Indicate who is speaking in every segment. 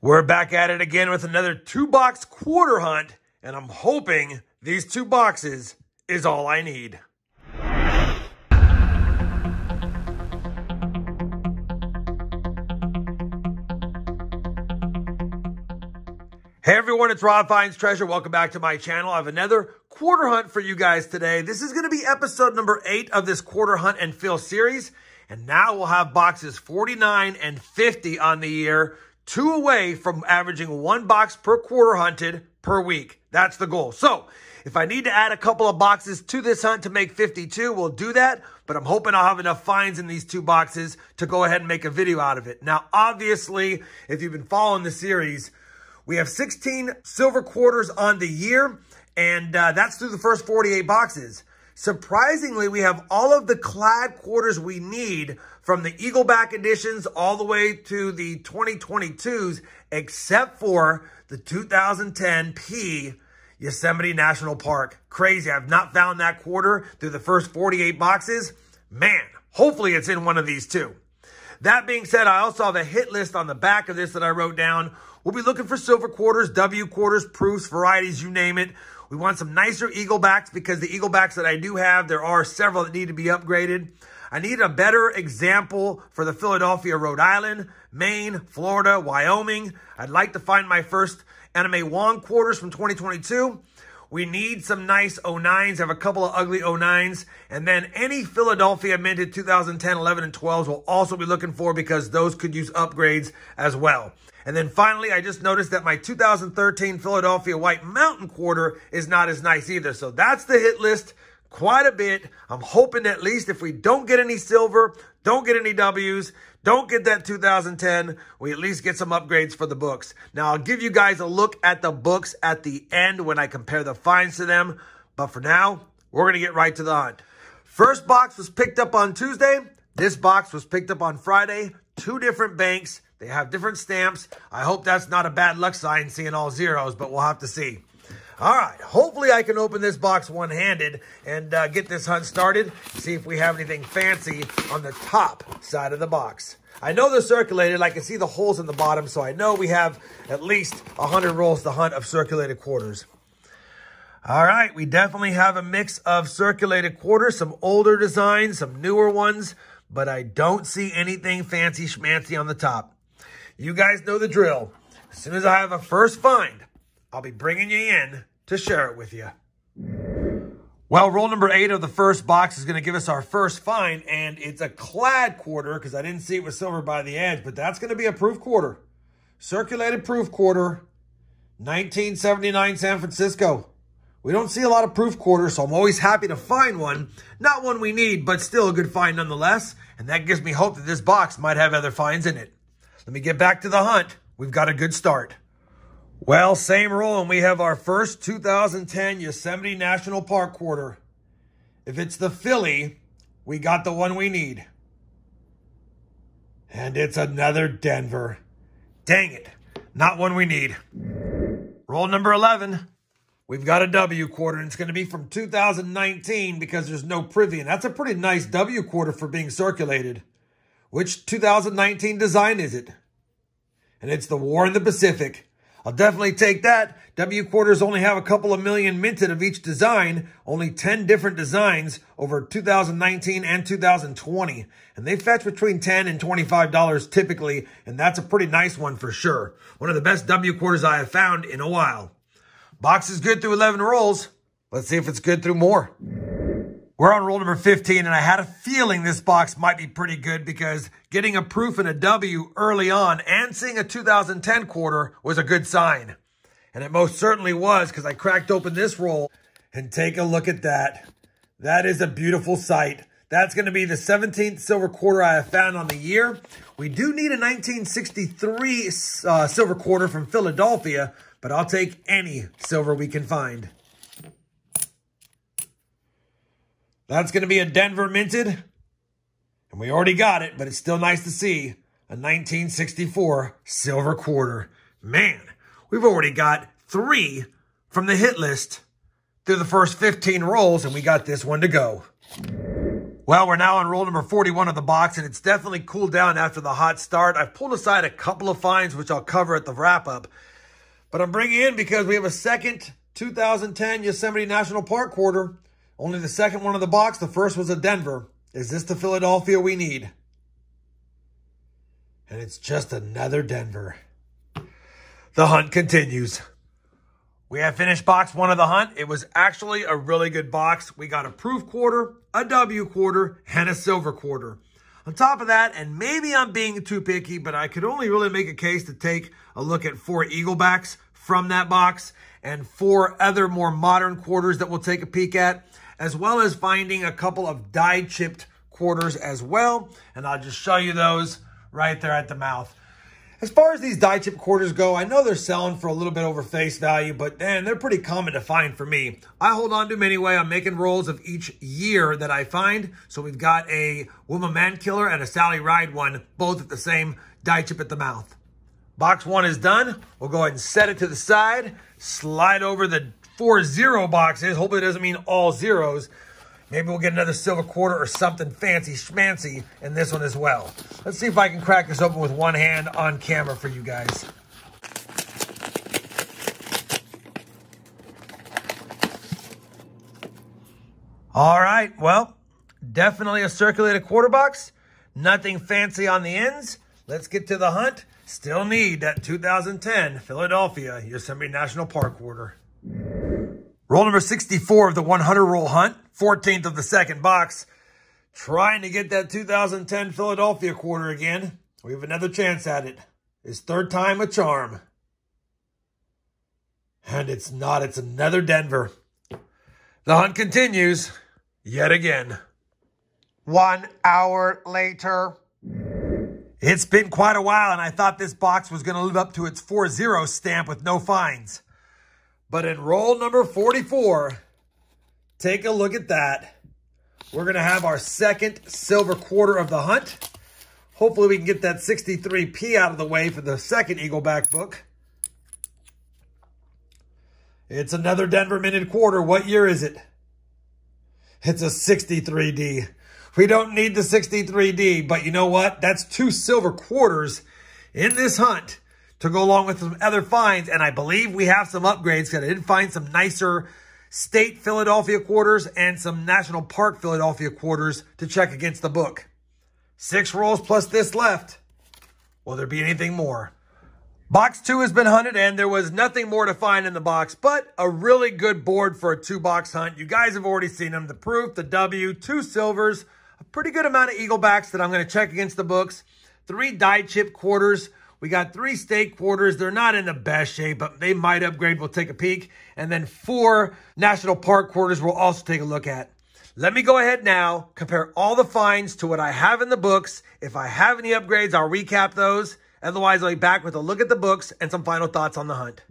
Speaker 1: We're back at it again with another 2-box quarter hunt, and I'm hoping these 2 boxes is all I need. Hey everyone, it's RobFindsTreasure. Welcome back to my channel. I have another quarter hunt for you guys today. This is going to be episode number 8 of this quarter hunt and fill series. And now we'll have boxes 49 and 50 on the year, 2 away from averaging 1 box per quarter hunted per week. That's the goal. So if I need to add a couple of boxes to this hunt to make 52, we'll do that. But I'm hoping I'll have enough finds in these 2 boxes to go ahead and make a video out of it. Now, obviously, if you've been following the series, we have 16 silver quarters on the year, and that's through the first 48 boxes. Surprisingly, we have all of the clad quarters we need from the Eagleback editions all the way to the 2022s, except for the 2010 P Yosemite National Park. Crazy. I've not found that quarter through the first 48 boxes. Man, hopefully it's in one of these 2. That being said, I also have a hit list on the back of this that I wrote down. We'll be looking for silver quarters, W quarters, proofs, varieties, you name it. We want some nicer Eaglebacks because the Eaglebacks that I do have, there are several that need to be upgraded. I need a better example for the Philadelphia, Rhode Island, Maine, Florida, Wyoming. I'd like to find my first Anime Wong quarters from 2022. We need some nice 09s. I have a couple of ugly 09s. And then any Philadelphia minted 2010, 11, and 12s we'll also be looking for because those could use upgrades as well. And then finally, I just noticed that my 2013 Philadelphia White Mountain quarter is not as nice either. So that's the hit list, quite a bit. I'm hoping at least if we don't get any silver, don't get any Ws, don't get that 2010, we at least get some upgrades for the books. Now, I'll give you guys a look at the books at the end when I compare the finds to them. But for now, we're going to get right to the hunt. First box was picked up on Tuesday. This box was picked up on Friday. 2 different banks. They have different stamps. I hope that's not a bad luck sign seeing all zeros, but we'll have to see. All right, hopefully I can open this box one-handed and get this hunt started. See if we have anything fancy on the top side of the box. I know they're circulated. I can see the holes in the bottom, so I know we have at least 100 rolls to hunt of circulated quarters. All right, we definitely have a mix of circulated quarters, some older designs, some newer ones, but I don't see anything fancy schmancy on the top. You guys know the drill. As soon as I have a first find, I'll be bringing you in to share it with you. Well, roll number 8 of the first box is going to give us our first find, and it's a clad quarter because I didn't see it with silver by the edge, but that's going to be a proof quarter. Circulated proof quarter, 1979 San Francisco. We don't see a lot of proof quarters, so I'm always happy to find one. Not one we need, but still a good find nonetheless, and that gives me hope that this box might have other finds in it. Let me get back to the hunt. We've got a good start. Well, same roll, and we have our first 2010 Yosemite National Park quarter. If it's the Philly, we got the one we need. And it's another Denver. Dang it, not one we need. Roll number 11. We've got a W quarter, and it's going to be from 2019 because there's no privy, and that's a pretty nice W quarter for being circulated. Which 2019 design is it? And it's the War in the Pacific. I'll definitely take that. W quarters only have a couple of million minted of each design. Only 10 different designs over 2019 and 2020. And they fetch between $10 and $25 typically. And that's a pretty nice one for sure. One of the best W quarters I have found in a while. Box is good through 11 rolls. Let's see if it's good through more. We're on roll number 15, and I had a feeling this box might be pretty good because getting a proof and a W early on and seeing a 2010 quarter was a good sign. And it most certainly was because I cracked open this roll, and take a look at that. That is a beautiful sight. That's going to be the 17th silver quarter I have found on the year. We do need a 1963 silver quarter from Philadelphia, but I'll take any silver we can find. That's going to be a Denver minted. And we already got it, but it's still nice to see a 1964 silver quarter. Man, we've already got 3 from the hit list through the first 15 rolls, and we got this one to go. Well, we're now on roll number 41 of the box, and it's definitely cooled down after the hot start. I've pulled aside a couple of finds, which I'll cover at the wrap-up. But I'm bringing in because we have a second 2010 Yosemite National Park quarter. Only the second one of the box. The first was a Denver. Is this the Philadelphia we need? And it's just another Denver. The hunt continues. We have finished box one of the hunt. It was actually a really good box. We got a proof quarter, a W quarter, and a silver quarter. On top of that, and maybe I'm being too picky, but I could only really make a case to take a look at 4 Eaglebacks from that box and 4 other more modern quarters that we'll take a peek at, as well as finding a couple of die-chipped quarters as well. And I'll just show you those right there at the mouth. As far as these die-chip quarters go, I know they're selling for a little bit over face value, but man, they're pretty common to find for me. I hold on to them anyway. I'm making rolls of each year that I find. So we've got a Wilma Man Killer and a Sally Ride one, both at the same die-chip at the mouth. Box 1 is done. We'll go ahead and set it to the side, slide over the 4 0 boxes. Hopefully it doesn't mean all zeros. Maybe we'll get another silver quarter or something fancy schmancy in this one as well. Let's see if I can crack this open with one hand on camera for you guys. All right, well, definitely a circulated quarter box. Nothing fancy on the ends. Let's get to the hunt. Still need that 2010 Philadelphia Yosemite National Park quarter. Roll number 64 of the 100 roll hunt, 14th of the second box. Trying to get that 2010 Philadelphia quarter again. We have another chance at it. It's third time a charm. And it's not, it's another Denver. The hunt continues yet again. 1 hour later. It's been quite a while, and I thought this box was going to live up to its 4-0 stamp with no finds. But in roll number 44, take a look at that. We're going to have our second silver quarter of the hunt. Hopefully we can get that 63p out of the way for the second Eagleback book. It's another Denver minted quarter. What year is it? It's a 63D. We don't need the 63D, but you know what? That's 2 silver quarters in this hunt to go along with some other finds. And I believe we have some upgrades because I did find some nicer state Philadelphia quarters and some National Park Philadelphia quarters to check against the book. 6 rolls plus this left. Will there be anything more? Box 2 has been hunted, and there was nothing more to find in the box, but a really good board for a 2-box hunt. You guys have already seen them. The proof, the W, 2 silvers, a pretty good amount of Eaglebacks that I'm going to check against the books, 3 die-chip quarters. We got 3 state quarters. They're not in the best shape, but they might upgrade. We'll take a peek. And then 4 National Park quarters we'll also take a look at. Let me go ahead now, compare all the finds to what I have in the books. If I have any upgrades, I'll recap those. Otherwise, I'll be back with a look at the books and some final thoughts on the hunt.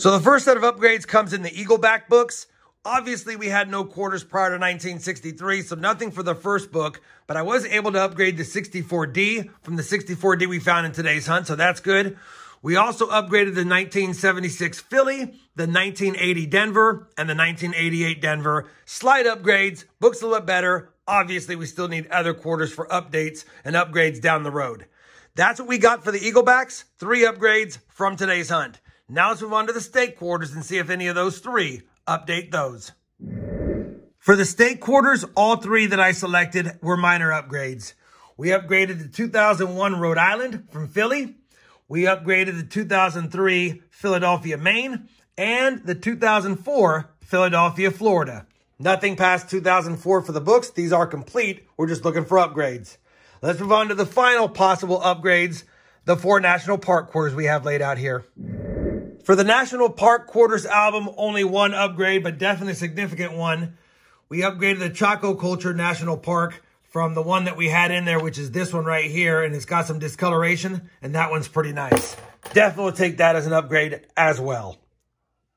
Speaker 1: So the first set of upgrades comes in the Eagleback books. Obviously, we had no quarters prior to 1963, so nothing for the first book, but I was able to upgrade the 64D from the 64D we found in today's hunt, so that's good. We also upgraded the 1976 Philly, the 1980 Denver, and the 1988 Denver. Slight upgrades, books a little bit better. Obviously, we still need other quarters for updates and upgrades down the road. That's what we got for the Eaglebacks, 3 upgrades from today's hunt. Now let's move on to the state quarters and see if any of those 3 update those. For the state quarters, all 3 that I selected were minor upgrades. We upgraded the 2001 Rhode Island from Philly. We upgraded the 2003 Philadelphia, Maine, and the 2004 Philadelphia, Florida. Nothing past 2004 for the books. These are complete. We're just looking for upgrades. Let's move on to the final possible upgrades, the 4 National Park quarters we have laid out here. For the National Park Quarters album, only 1 upgrade, but definitely a significant one. We upgraded the Chaco Culture National Park from the one that we had in there, which is this one right here, and it's got some discoloration, and that one's pretty nice. Definitely take that as an upgrade as well.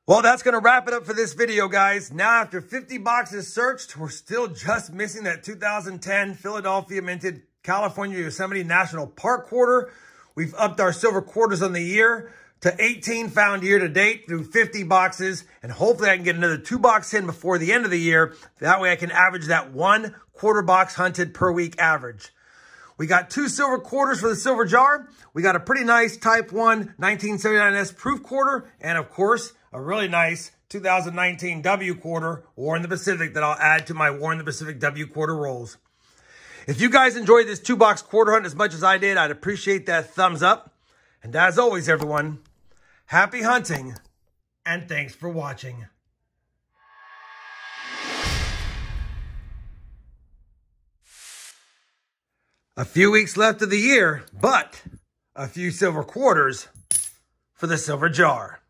Speaker 1: Well, that's going to wrap it up for this video, guys. Now, after 50 boxes searched, we're still just missing that 2010 Philadelphia minted California Yosemite National Park quarter. We've upped our silver quarters on the year to 18 found year to date through 50 boxes. And hopefully I can get another 2-box in before the end of the year. That way I can average that 1 quarter box hunted per week average. We got 2 silver quarters for the silver jar. We got a pretty nice Type 1 1979S proof quarter. And of course, a really nice 2019 W quarter, War in the Pacific, that I'll add to my War in the Pacific W quarter rolls. If you guys enjoyed this 2-box quarter hunt as much as I did, I'd appreciate that thumbs up. And as always, everyone, happy hunting and thanks for watching. A few weeks left of the year, but a few silver quarters for the silver jar.